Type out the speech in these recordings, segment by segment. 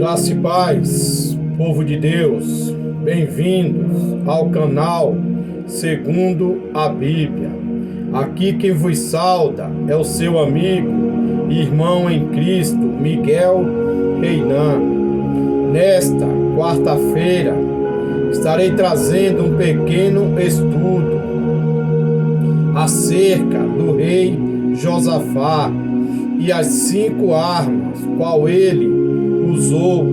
Graça e paz, povo de Deus, bem-vindos ao canal Segundo a Bíblia. Aqui quem vos sauda é o seu amigo e irmão em Cristo, Miguel Reinan. Nesta quarta-feira estarei trazendo um pequeno estudo acerca do rei Josafá e as 5 armas qual ele usou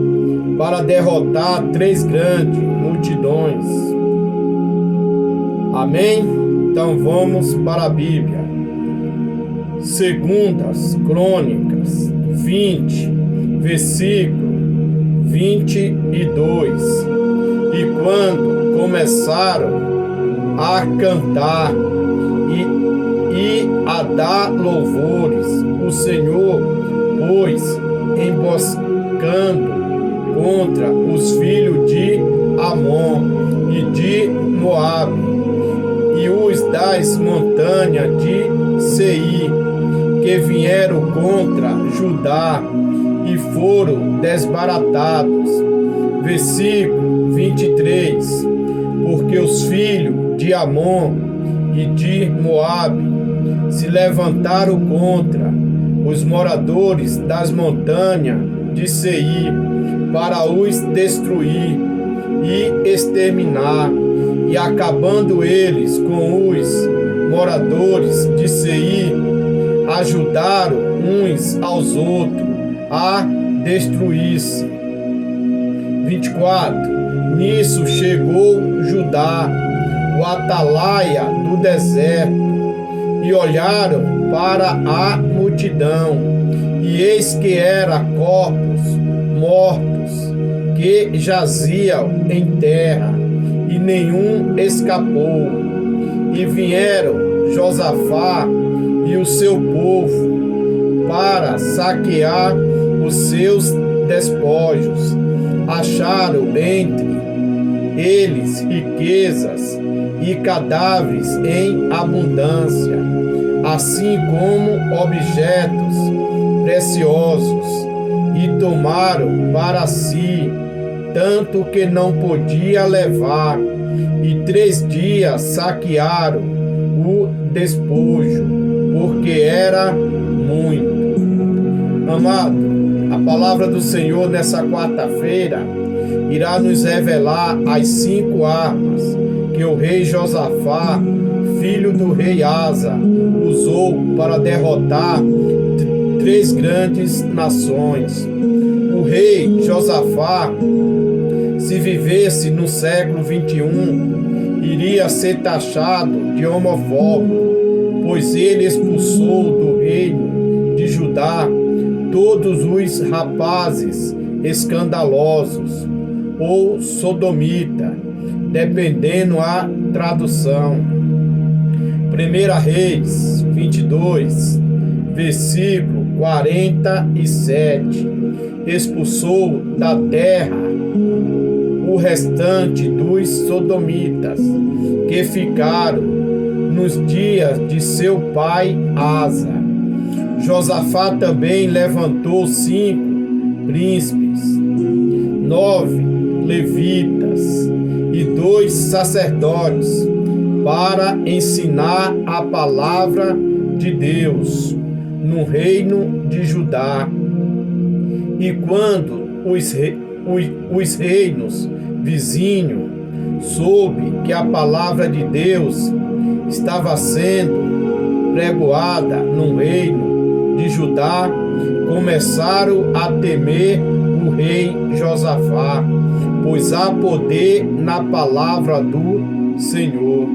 para derrotar 3 grandes multidões. Amém? Então vamos para a Bíblia. Segundas Crônicas 20, versículo 22. E quando começaram a cantar e a dar louvores, o Senhor pôs emboscando contra os filhos de Amon e de Moabe e os das montanhas de Seir, que vieram contra Judá e foram desbaratados. Versículo 23. Porque os filhos de Amon e de Moabe se levantaram contra os moradores das montanhas de Seir para os destruir e exterminar, e acabando eles com os moradores de Seir, ajudaram uns aos outros a destruir-se. 24. Nisso chegou Judá, o atalaia do deserto, e olharam para a multidão, e eis que era corpos mortos que jaziam em terra, e nenhum escapou. E vieram Josafá e o seu povo para saquear os seus despojos. Acharam entre eles riquezas e cadáveres em abundância, assim como objetos preciosos, e tomaram para si tanto que não podia levar, e 3 dias saquearam o despojo, porque era muito. Amado, a palavra do Senhor nessa quarta-feira irá nos revelar as 5 armas que o rei Josafá, filho do rei Asa, usou para derrotar 3 grandes nações. O rei Josafá, se vivesse no século 21, iria ser taxado de homofóbico, pois ele expulsou do reino de Judá todos os rapazes escandalosos, ou sodomita, dependendo a tradução. 1 Reis 22, versículo 47. Expulsou da terra o restante dos sodomitas que ficaram nos dias de seu pai Asa. Josafá também levantou 5 príncipes, 9 levitas e 2 sacerdotes para ensinar a palavra de Deus no reino de Judá. E quando os reinos vizinhos soube que a palavra de Deus estava sendo pregoada no reino de Judá, começaram a temer o rei Josafá, pois há poder na palavra do Senhor.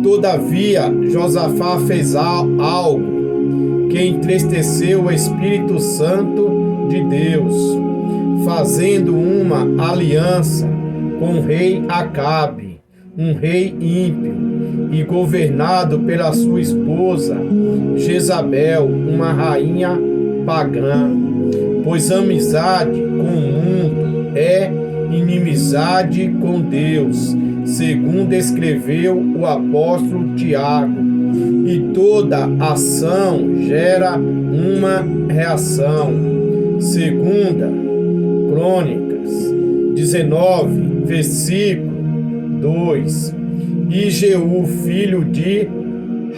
Todavia, Josafá fez algo que entristeceu o Espírito Santo de Deus, fazendo uma aliança com o rei Acabe, um rei ímpio, e governado pela sua esposa Jezabel, uma rainha pagã. Pois amizade com o mundo é inimizade com Deus, segundo escreveu o apóstolo Tiago. E toda ação gera uma reação. Segunda Crônicas 19, versículo 2. E Jeú, filho de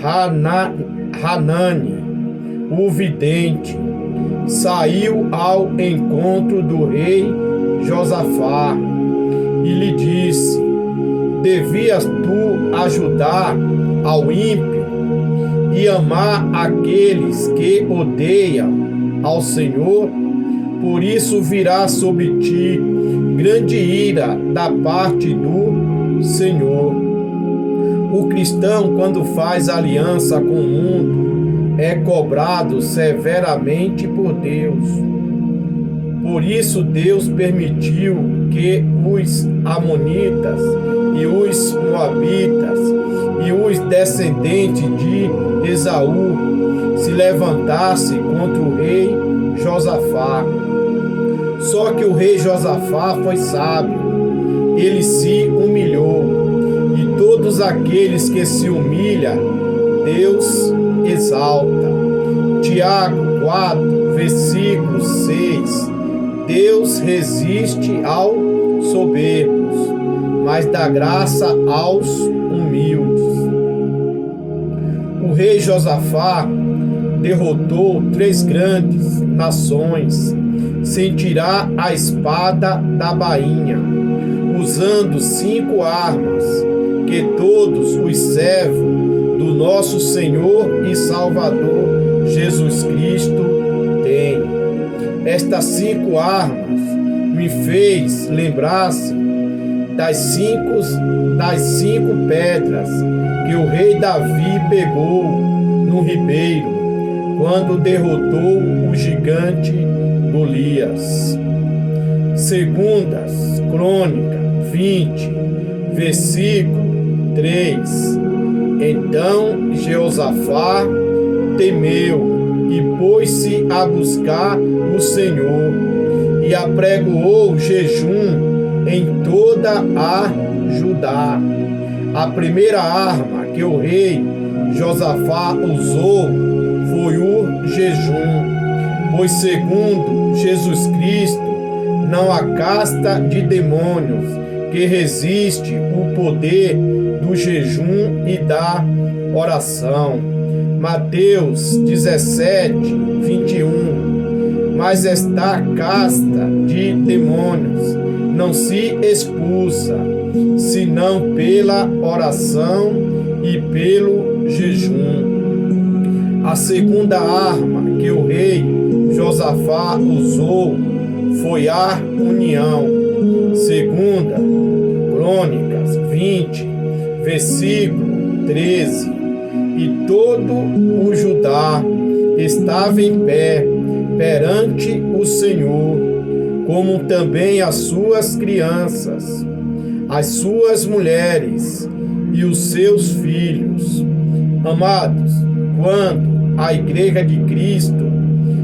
Hanani, o vidente, saiu ao encontro do rei Josafá e lhe disse: devias tu ajudar ao ímpio e amar aqueles que odeiam ao Senhor? Por isso virá sobre ti grande ira da parte do Senhor. O cristão, quando faz aliança com o mundo, é cobrado severamente por Deus. Por isso Deus permitiu que os amonitas e os moabitas e os descendentes de Esaú se levantassem contra o rei Josafá. Só que o rei Josafá foi sábio, ele se humilhou, e todos aqueles que se humilham, Deus exalta. Tiago 4, versículo 6. Deus resiste aos soberbos, mas dá graça aos humildes. O rei Josafá derrotou 3 grandes nações sem tirar a espada da bainha, usando 5 armas que todos os servos do nosso Senhor e Salvador Jesus Cristo têm. Estas 5 armas me fez lembrar-se das cinco pedras que o rei Davi pegou no ribeiro quando derrotou o gigante Golias. Segundas Crônicas 20, versículo 3. Então Jeosafá temeu e pôs-se a buscar o Senhor e apregoou jejum em toda a Judá. A primeira arma que o rei Josafá usou foi o jejum, pois segundo Jesus Cristo, não há casta de demônios que resiste o poder do jejum e da oração. Mateus 17, 21. Mas esta casta de demônios não se expulsa, senão pela oração e pelo jejum. A segunda arma que o rei Josafá usou foi a união. Segunda Crônicas 20, versículo 13. E todo o Judá estava em pé perante o Senhor, como também as suas crianças, as suas mulheres e os seus filhos. Amados, quando a Igreja de Cristo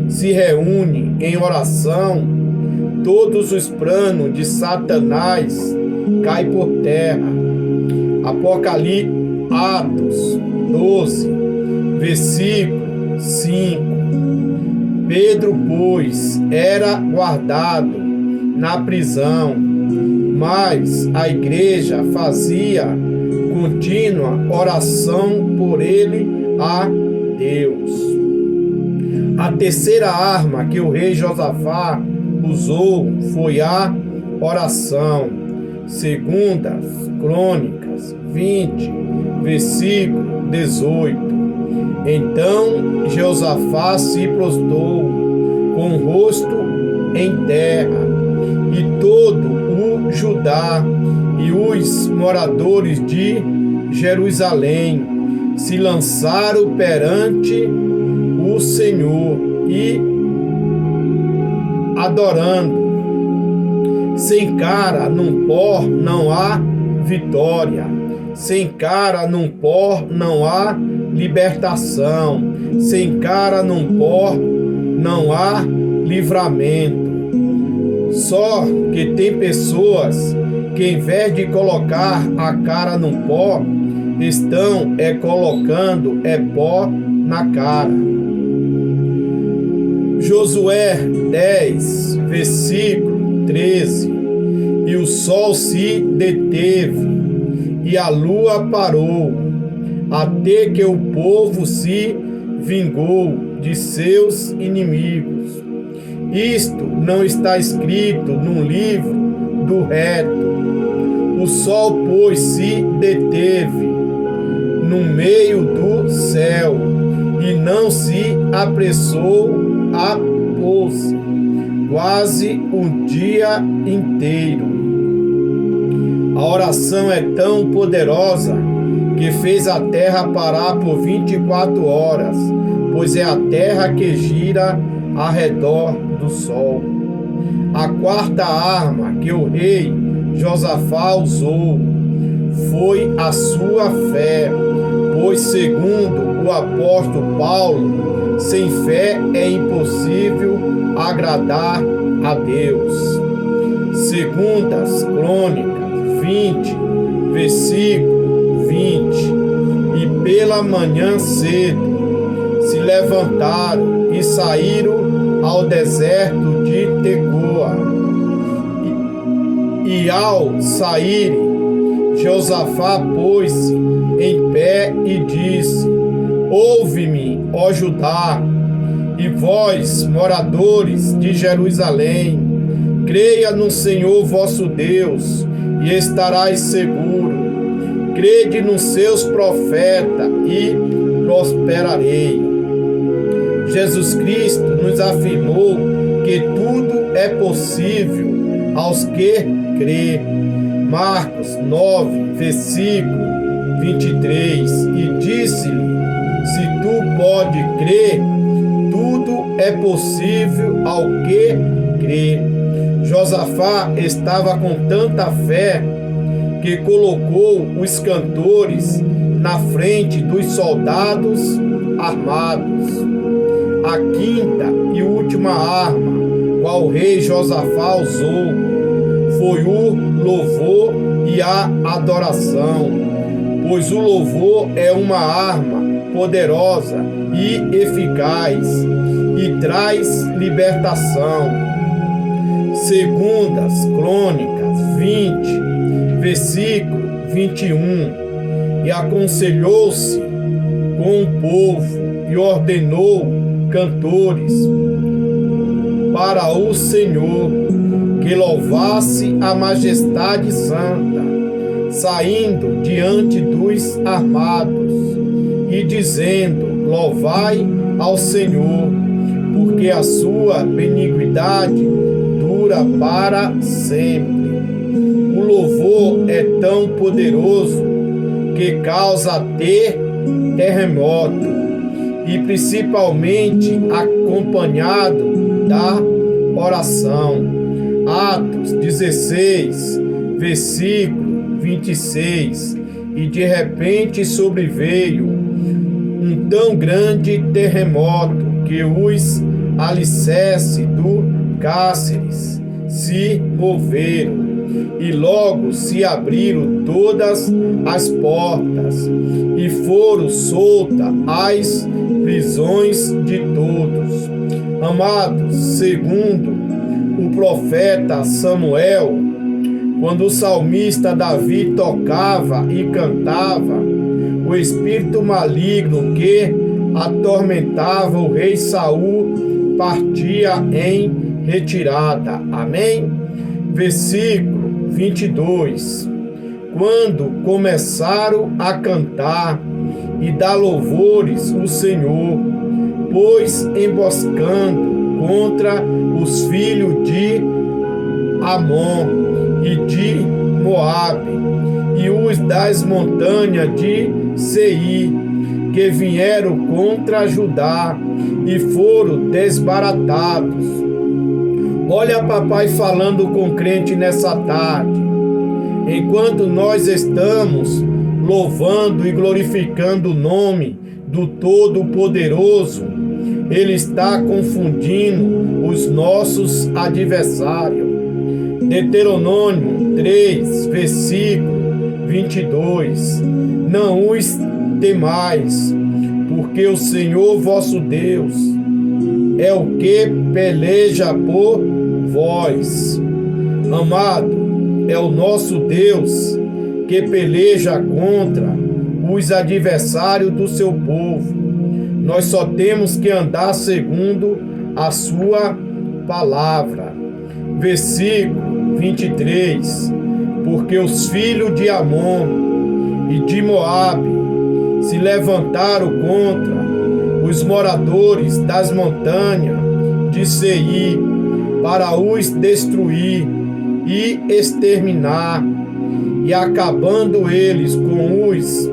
se reúne em oração, todos os planos de Satanás caem por terra. Apocalipse, Atos 12, versículo 5. Pedro, pois, era guardado na prisão, mas a igreja fazia contínua oração por ele a Deus. A terceira arma que o rei Josafá usou foi a oração. Segundas Crônicas 20, versículo 18. Então Josafá se prostrou com o rosto em terra, e todo o Judá e os moradores de Jerusalém se lançaram perante o Senhor e adorando. Sem cara num pó não há vitória, sem cara num pó não há libertação, sem cara num pó não há livramento. Só que tem pessoas que, em vez de colocar a cara num pó, estão colocando pó na cara. Josué 10, versículo 13. E o sol se deteve, e a lua parou, até que o povo se vingou de seus inimigos. Isto não está escrito num livro do reto. O sol, pois, se deteve no meio do céu, e não se apressou a pôr-se quase o dia inteiro. A oração é tão poderosa que fez a terra parar por 24 horas, pois é a terra que gira ao redor do sol. A quarta arma que o rei Josafá usou foi a sua fé, pois, segundo o apóstolo Paulo, sem fé é impossível agradar a Deus. Segundas Crônicas 20, versículo 20. E pela manhã cedo se levantaram e saíram ao deserto de Tecoa. E ao saírem, Josafá pôs-se em pé e disse: Ouve-me, ó Judá, e vós, moradores de Jerusalém, creia no Senhor vosso Deus, e estarás seguro. Crede nos seus profetas, e prosperarei. Jesus Cristo nos afirmou que tudo é possível aos que crê. Marcos 9, versículo 23. E disse-lhe: Se tu pode crer, tudo é possível ao que crê. Josafá estava com tanta fé que colocou os cantores na frente dos soldados armados. A quinta e última arma qual o rei Josafá usou foi o louvor e a adoração, pois o louvor é uma arma poderosa e eficaz e traz libertação. Segundas Crônicas 20, versículo 21. E aconselhou-se com o povo e ordenou cantores para o Senhor, que louvasse a majestade santa, saindo diante dos armados, e dizendo: Louvai ao Senhor, porque a sua benignidade dura para sempre. O louvor é tão poderoso que causa terremoto, e principalmente acompanhado da oração. Atos 16, versículo 26. E de repente sobreveio um tão grande terremoto que os alicerces do cárceres se moveram, e logo se abriram todas as portas, e foram soltas as prisões de todos. Amados, segundo o profeta Samuel, quando o salmista Davi tocava e cantava, o espírito maligno que atormentava o rei Saul partia em retirada. Amém? Versículo 22. Quando começaram a cantar e dar louvores ao Senhor, pois emboscando contra os filhos de Amon e de Moabe e os das montanhas de Seir, que vieram contra Judá e foram desbaratados. Olha papai falando com crente nessa tarde. Enquanto nós estamos louvando e glorificando o nome do Todo-Poderoso, Ele está confundindo os nossos adversários. Deuteronômio 3, versículo 22. Não os temais, porque o Senhor vosso Deus é o que peleja por vós. Amado, é o nosso Deus que peleja contra os adversários do seu povo. Nós só temos que andar segundo a sua palavra. Versículo 23. Porque os filhos de Amon e de Moabe se levantaram contra os moradores das montanhas de Seir para os destruir e exterminar, e acabando eles com os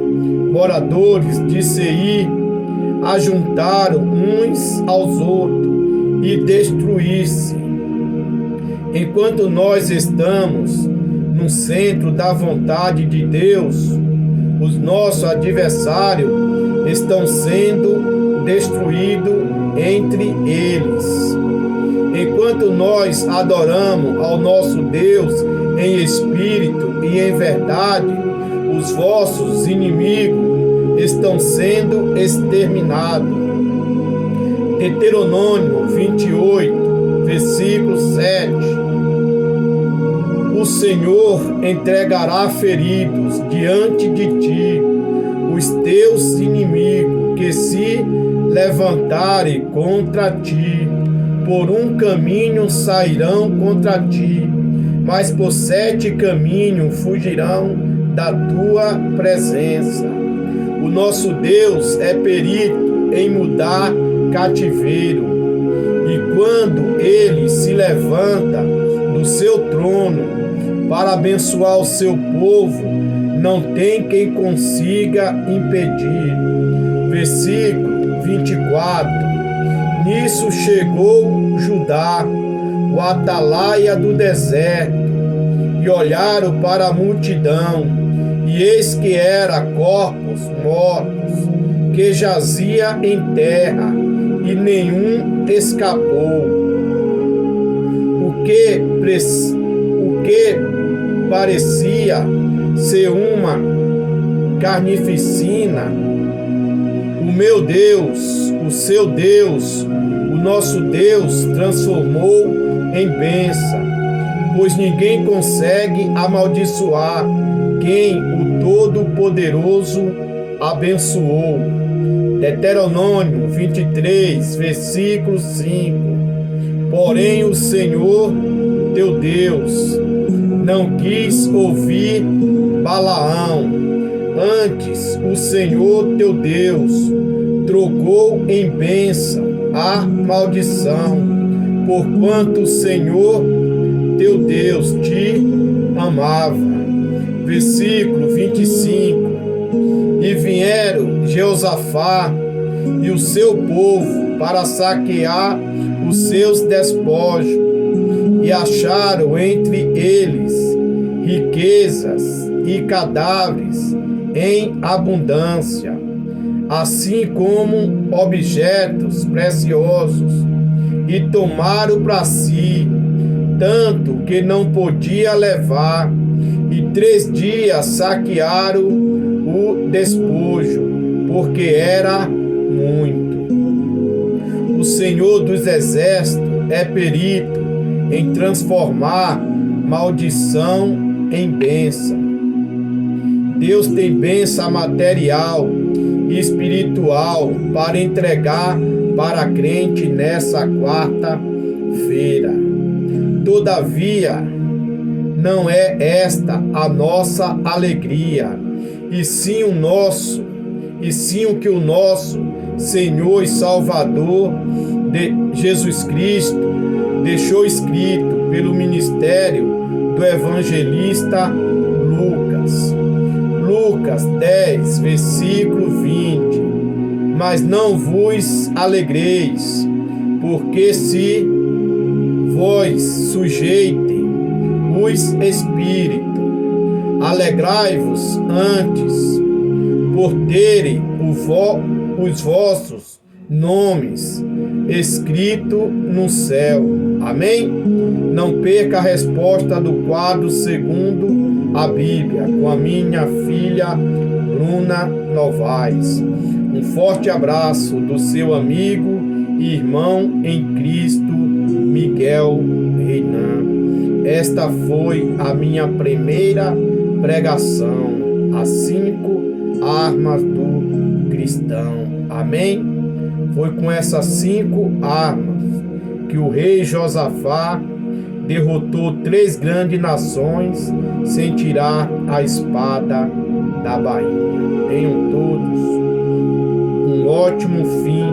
moradores de Seir, ajuntaram uns aos outros e destruísse. Enquanto nós estamos no centro da vontade de Deus, os nossos adversários estão sendo destruídos entre eles. Enquanto nós adoramos ao nosso Deus em espírito e em verdade, os vossos inimigos estão sendo exterminados. Deuteronômio 28, versículo 7. O Senhor entregará feridos diante de ti os teus inimigos que se levantarem contra ti. Por um caminho sairão contra ti, mas por 7 caminhos fugirão da tua presença. O nosso Deus é perito em mudar cativeiro, e quando ele se levanta do seu trono para abençoar o seu povo, não tem quem consiga impedir. Versículo 24. Nisso chegou Judá, o atalaia do deserto, e olharam para a multidão, e eis que era corpos mortos, que jazia em terra, e nenhum escapou. O que parecia ser uma carnificina, o meu Deus, o seu Deus, o nosso Deus transformou em bênção, pois ninguém consegue amaldiçoar quem o Todo-Poderoso abençoou. Deuteronômio 23, versículo 5. Porém o Senhor teu Deus não quis ouvir Balaão. Antes, o Senhor teu Deus trocou em bênção a maldição, porquanto o Senhor teu Deus te amava. Versículo 25. E vieram Jeosafá e o seu povo para saquear os seus despojos, e acharam entre eles riquezas e cadáveres em abundância, assim como objetos preciosos, e tomaram para si tanto que não podia levar, e 3 dias saquearam o despojo, porque era muito. O Senhor dos Exércitos é perito em transformar maldição em bênção. Deus tem bênção material e espiritual para entregar para a crente nessa quarta-feira. Todavia, não é esta a nossa alegria, e sim o que o nosso Senhor e Salvador de Jesus Cristo deixou escrito pelo ministério do evangelista Lucas. Lucas 10, versículo 20. Mas não vos alegreis, porque se vós sujeitem os espíritos, alegrai-vos antes por terem os vossos nomes escritos no céu. Amém? Não perca a resposta do quadro segundo a Bíblia com a minha filha Bruna Novaes. Um forte abraço do seu amigo e irmão em Cristo, Miguel Reinan. Esta foi a minha primeira pregação, as 5 armas do cristão. Amém? Foi com essas 5 armas que o rei Josafá derrotou 3 grandes nações sem tirar a espada da bainha. Tenham todos um ótimo fim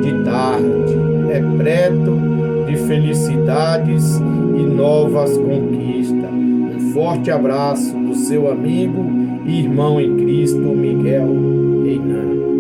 de tarde, repleto de felicidades e novas conquistas. Um forte abraço do seu amigo e irmão em Cristo, Miguel Reinan.